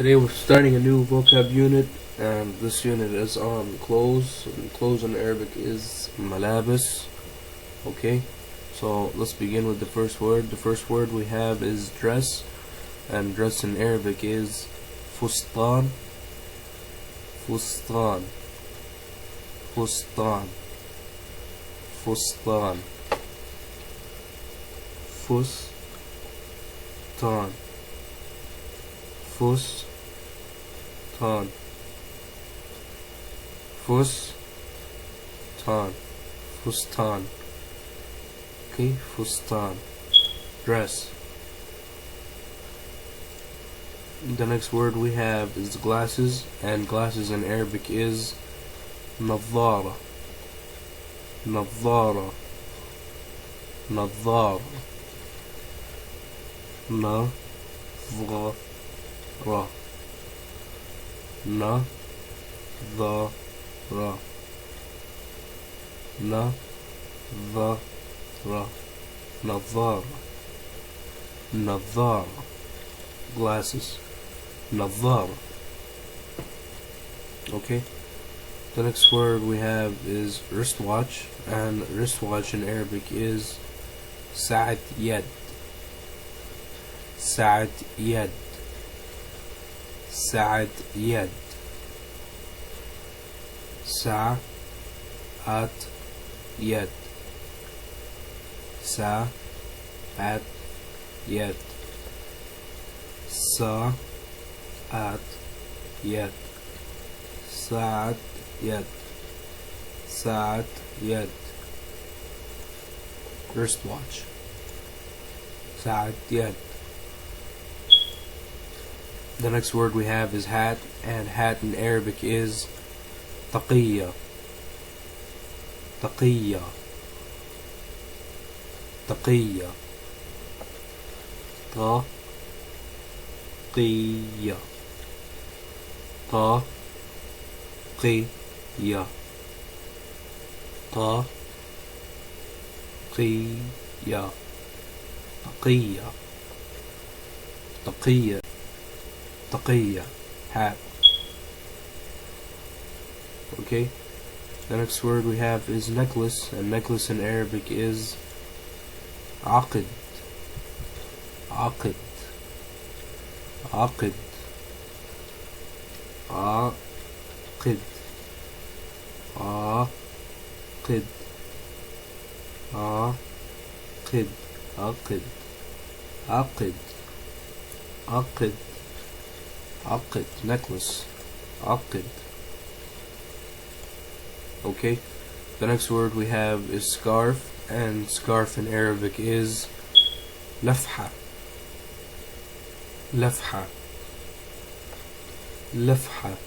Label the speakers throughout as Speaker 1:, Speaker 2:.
Speaker 1: Today we're starting a new vocab unit, and this unit is on clothes, and clothes in Arabic is malabis. Okay, so let's begin with the first word. The first word we have is dress, and dress in Arabic is fustan, fustan, fustan, fustan, fustan, fustan, fustan, fustan. Okay, fustan, dress. The next word we have is glasses, and glasses in Arabic is nadhara, nadhara, nadhara, nadhara, nadhara, nadhara, nadhara, nadhara, glasses, nadhara. Okay, the next word we have is wristwatch, and wristwatch in Arabic is sa'at yad, sa'at yad, sa'at yad, sa'at yad, sa'at yad, sa'at yad, sa'at yad, sa'at yad, wristwatch, sa'at yad. The next word we have is hat, and hat in Arabic is taqiyya, taqiyya, taqiyya, taqiyya, taqiyya, taqiyya, taqiyya, taqiyya, taqiyya, hat. Okay, the next word we have is necklace, and necklace in Arabic is aqid, aqid, aqid, aqid, aqid, aqid, aqid, aqid, aqid, aqid, necklace, aqid. Okay, the next word we have is scarf, and scarf in Arabic is lafha, lafha, lafha,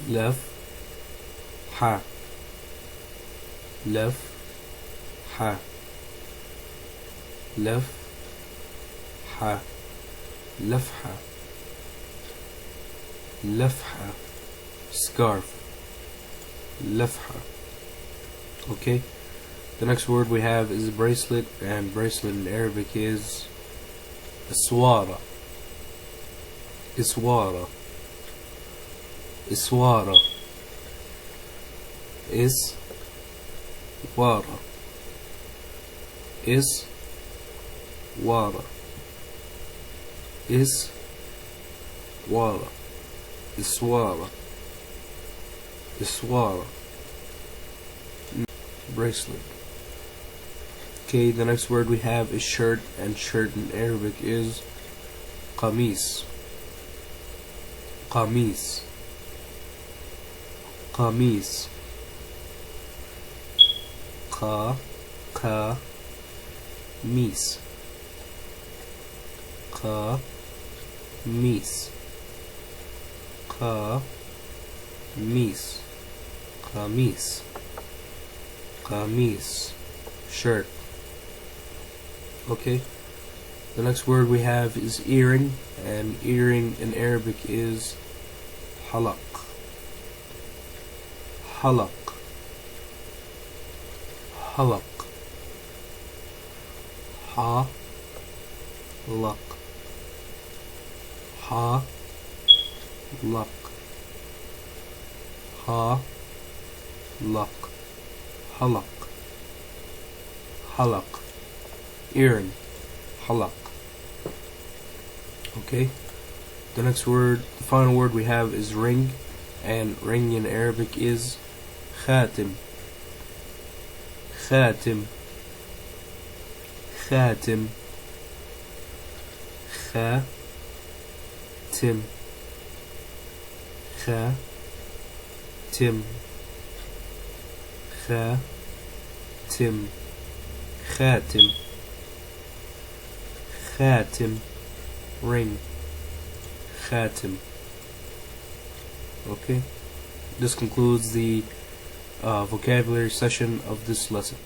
Speaker 1: lafha, lafha, lafha, lafha, lafha, scarf, lafha. Okay, the next word we have is bracelet, and bracelet in Arabic is iswara, iswara, iswara, iswara, iswara, iswara, iswara, iswara, bracelet. Okay, the next word we have is shirt, and shirt in Arabic is qamis, qamis, qamis, qamis, qamis, qamis, qamis, qamis, shirt. Okay, the next word we have is earring, and earring in Arabic is halaq, halaq, halaq, halaq, ha, luck, ha, luck, halak, halak, earring, halak. Okay, the next word, the final word we have is ring, and ring in Arabic is khatim, khatim, khatim, khatim, khatim, khatim, khatim, khatim, ring, khatim. Okay, this concludes the vocabulary session of this lesson.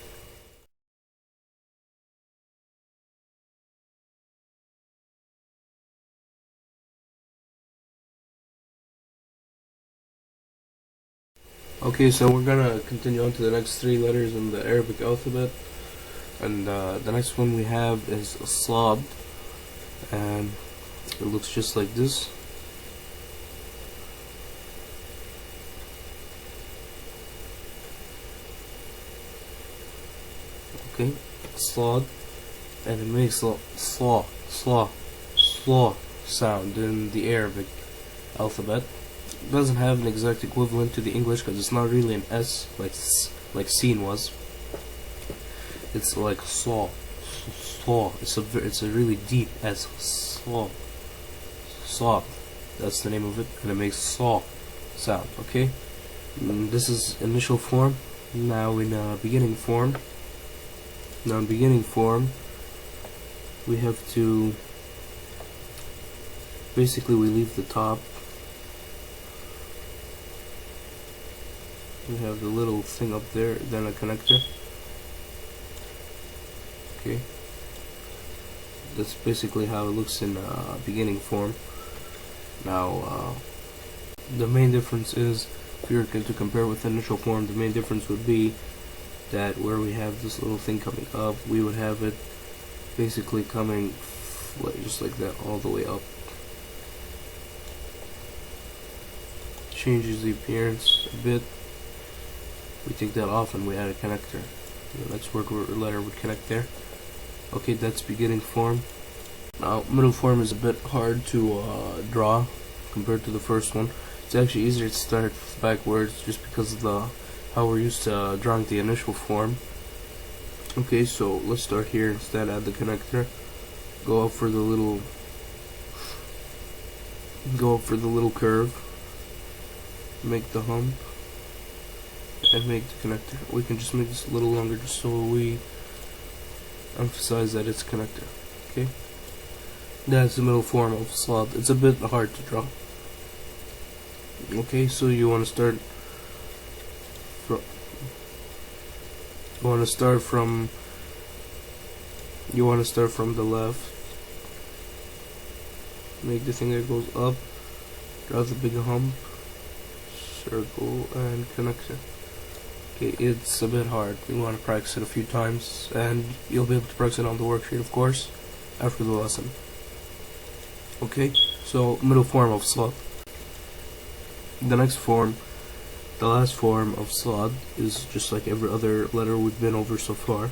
Speaker 1: Okay, so we're gonna continue on to the next 3 letters in the Arabic alphabet, and the next one we have is Sad, and it looks just like this. Okay, Sad, and it makes a slaw sound in the Arabic alphabet. It doesn't have an exact equivalent to the English because it's not really an S like seen was. It's like saw. It's a really deep S. Saw. That's the name of it, and it makes saw sound. Okay, this is initial form. Now in beginning form. Now in beginning form, we have to basically we leave the top. We have the little thing up there, then a connector. Okay, that's basically how it looks in beginning form. Now the main difference is, if you were to compare with initial form, the main difference would be that where we have this little thing coming up, we would have it basically coming just like that all the way up. Changes the appearance a bit. We take that off and we add a connector. The next word or letter would connect there. Okay, that's beginning form. Now middle form is a bit hard to draw compared to the first one. It's actually easier to start backwards just because of how we're used to drawing the initial form. Okay, so let's start here. Instead, add the connector. Go up for the little curve. Make the hump. And make the connector. We can just make this a little longer just so we emphasize that it's connected. Okay, that's the middle form of Sad. It's a bit hard to draw. Okay, so you want to start from the left. Make the thing that goes up. Draw the big hump. Circle and connector. Okay, it's a bit hard. You want to practice it a few times, and you'll be able to practice it on the worksheet, of course, after the lesson. Okay, so middle form of Sad. The next form, the last form of Sad, is just like every other letter we've been over so far.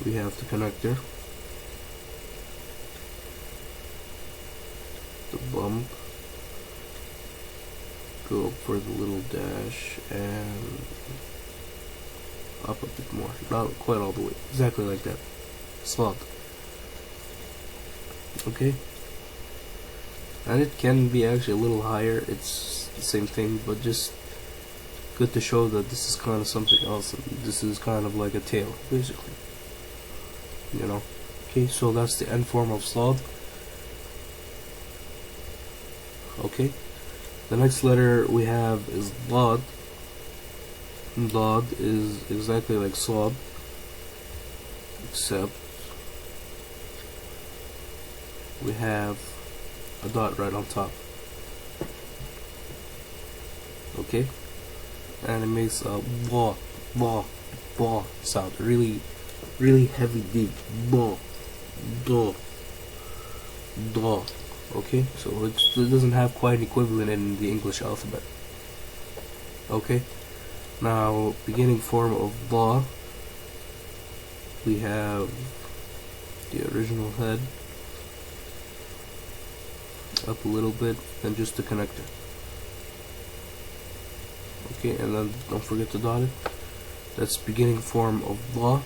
Speaker 1: We have the connector, the bump, go up for the little dash, and up a bit more, not quite all the way, exactly like that. Sad. Okay, and it can be actually a little higher. It's the same thing, but just good to show that this is kind of something else, and this is kind of like a tail, basically, you know. Okay, so that's the end form of Sad. Okay, the next letter we have is Dad. Dad is exactly like Sad, except we have a dot right on top. Okay, and it makes a ba sound, really heavy, deep ba da. Okay, so it doesn't have quite an equivalent in the English alphabet. Okay, now beginning form of law, we have the original head up a little bit and just the connector. Okay, and then don't forget to dot it. That's beginning form of law.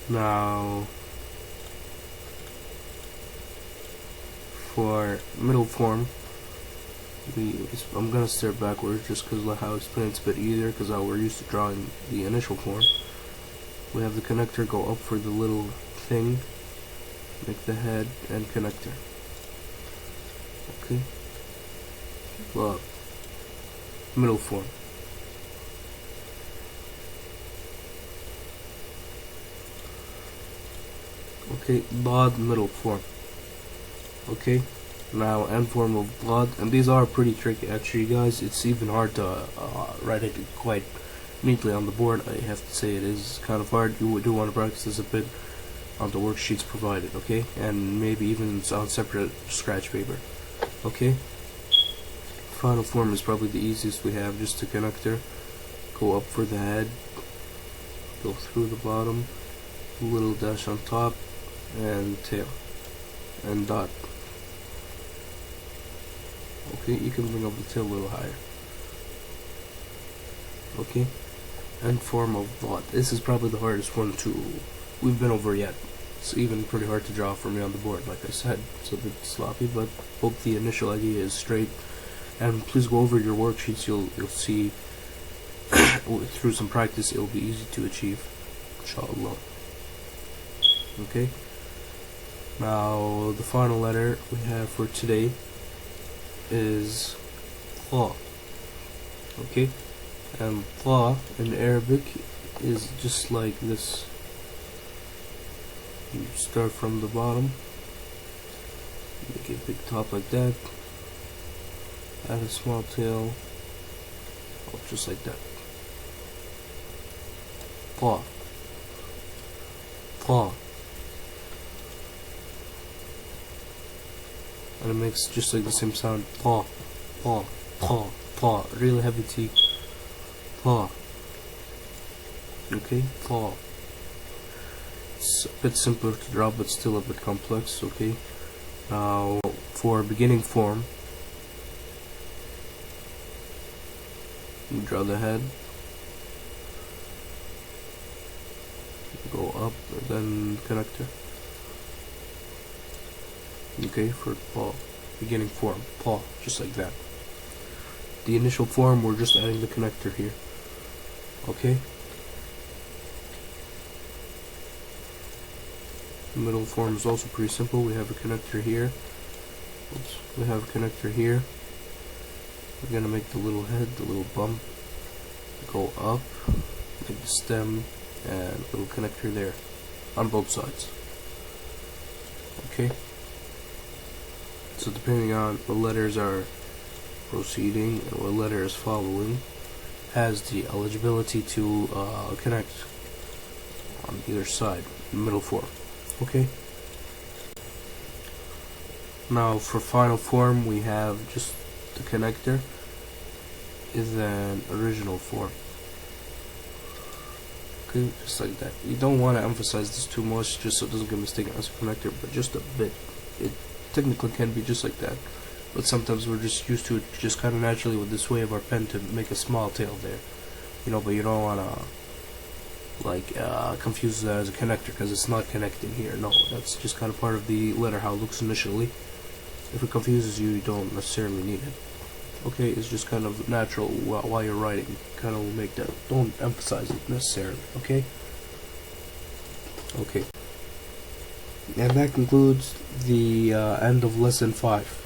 Speaker 1: Now for middle form, I'm gonna start backwards just because how I explain it's a bit easier, because we're used to drawing the initial form. We have the connector go up for the little thing, make the head and connector. Okay, well, middle form. Okay, blood middle form. Okay, now end form of blood, and these are pretty tricky actually, guys. It's even hard to write it quite neatly on the board. I have to say it is kind of hard. You do want to practice this a bit on the worksheets provided, okay, and maybe even on separate scratch paper. Okay, final form is probably the easiest we have. Just a connector, go up for the head, go through the bottom, little dash on top, and tail and dot. Okay, you can bring up the tail a little higher. Okay, end form of dot. This is probably the hardest one we've been over yet. It's even pretty hard to draw for me on the board. Like I said, it's a bit sloppy, but hope the initial idea is straight. And please go over your worksheets. You'll see through some practice it'll be easy to achieve, inshallah. Okay, now the final letter we have for today is Tha. Okay, and Tha in Arabic is just like this. You start from the bottom, make a big top like that, add a small tail, just like that. Tha. Tha. And it makes just like the same sound. Tha, tha, tha, tha. Really heavy T. Tha. Okay, tha. It's a bit simpler to draw, but still a bit complex. Okay. Now for beginning form, you draw the head, go up, and then connector. Okay, for paw, beginning form, paw, just like that. The initial form, we're just adding the connector here. Okay. The middle form is also pretty simple. We have a connector here. Oops, we have a connector here. We're gonna make the little head, the little bump, go up, make the stem, and a little connector there on both sides. Okay. So depending on what letters are proceeding and what letter is following, has the eligibility to connect on either side, middle form. Okay. Now for final form, we have just the connector is an original form. Okay, just like that. You don't want to emphasize this too much, just so it doesn't get mistaken as a connector, but just a bit. It technically can be just like that, but sometimes we're just used to it just kind of naturally with this way of our pen to make a small tail there, you know, but you don't want to like confuse that as a connector, because it's not connecting here. No, that's just kind of part of the letter how it looks initially. If it confuses you, you don't necessarily need it. Okay, it's just kind of natural while you're writing, kind of make that, don't emphasize it necessarily. Okay. Okay, and that concludes the end of lesson 5.